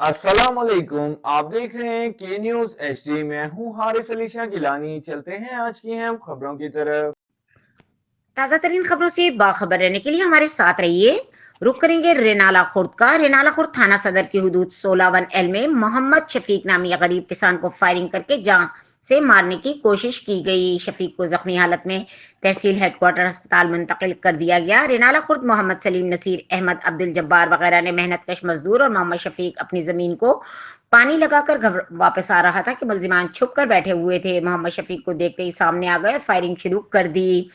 अस्सलामुअलैकुम। आप देख रहे हैं के न्यूज एचडी। मैं हूं हारिस अली शाह गिलानी। चलते हैं आज की अहम खबरों की तरफ। ताज़ा तरीन खबरों से बाखबर रहने के लिए हमारे साथ रहिए। रुक करेंगे रेनाला खुर्द का। रेनाला खुर्द थाना सदर की हदूद 16 1 में मोहम्मद शफीक नामी गरीब किसान को फायरिंग करके जान से मारने की कोशिश की गई। शफीक को जख्मी हालत में तहसील हेडक्वार्टर अस्पताल मुंतकिल कर दिया गया। रेनाला खुर्द मोहम्मद सलीम, नसीर अहमद, अब्दुल जब्बार वगैरह ने मेहनत कश मजदूर और मोहम्मद शफीक अपनी जमीन को पानी लगाकर घर वापस आ रहा था कि मुलजिमान छुप कर बैठे हुए थे। मोहम्मद शफीक को देखते ही सामने आ गए और फायरिंग शुरू कर दी।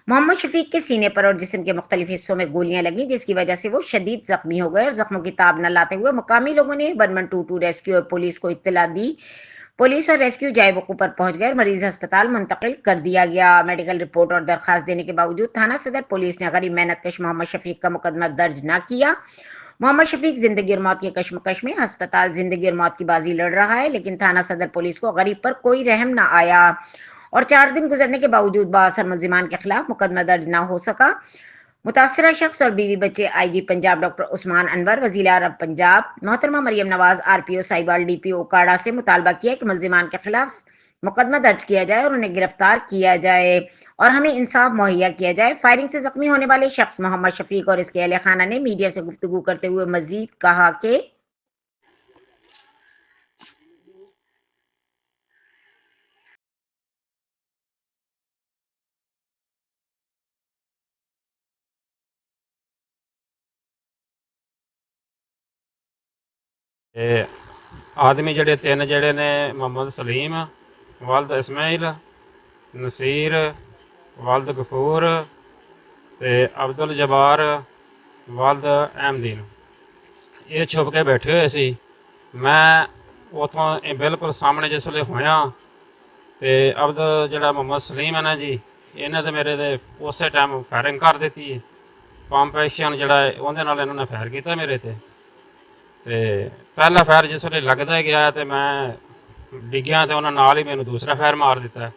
मोहम्मद शफीक के सीने पर और जिस्म के मुख्तलिफ हिस्सों में गोलियां लगी, जिसकी वजह से वो शदीद जख्मी हो गए और जख्मों की ताब न लाते हुए मुकामी लोगों ने 1122 रेस्क्यू और पुलिस को इत्तला दी। पुलिस और रेस्क्यू जाए वकू पर पहुंच गए और मरीज अस्पताल मुंतकिल कर दिया गया। मेडिकल रिपोर्ट और दरखास्त देने के बावजूद थाना सदर पुलिस ने गरीब मेहनतकश मोहम्मद शफीक का मुकदमा दर्ज न किया। मोहम्मद शफीक जिंदगी और मौत के कश्मकश में अस्पताल जिंदगी और मौत की बाजी लड़ रहा है, लेकिन थाना सदर पुलिस को गरीब पर कोई रहम न आया और 4 दिन गुजरने के बावजूद बासर मुलजिमान के खिलाफ मुकदमा दर्ज न हो सका। मुतासरा शख्स और बीवी बच्चे आईजी पंजाब डॉक्टर उस्मान अनवर, वजीर आला पंजाब मोहतरमा मरियम नवाज, आरपीओ साहिबाल, डीपीओ उकाड़ा से मुतालबा किया कि मुलजिमान के खिलाफ मुकदमा दर्ज किया जाए और उन्हें गिरफ्तार किया जाए और हमें इंसाफ मुहैया किया जाए। फायरिंग से जख्मी होने वाले शख्स मोहम्मद शफीक और इसके अहले खाना ने मीडिया से गुफ्तगू करते हुए मजीद कहा कि ते आदमी जेह्ड़े तिन्न जेह्ड़े ने मोहम्मद सलीम, वालद इसमाइल, नसीर, वालद गफूर ते अब्दुल जब्बार, वालद अहमदीन, ये छुप के बैठे हुए सी। मैं उत्थों बिल्कुल सामने जिसले होया ते अब्दुल जेह्ड़ा मोहम्मद सलीम है ना जी, इन्हें तो मेरे ते उस टाइम फायरिंग कर दित्ती है। पंप एक्शन जेह्ड़ा है उं'दे नाल इन्होंने फायर किया मेरे ते। ते पहला फायर जिसले लगदा गया ते मैं डिग्गेआ ते उन्हें नाल ही मैनू दूसरा फायर मार दिता है।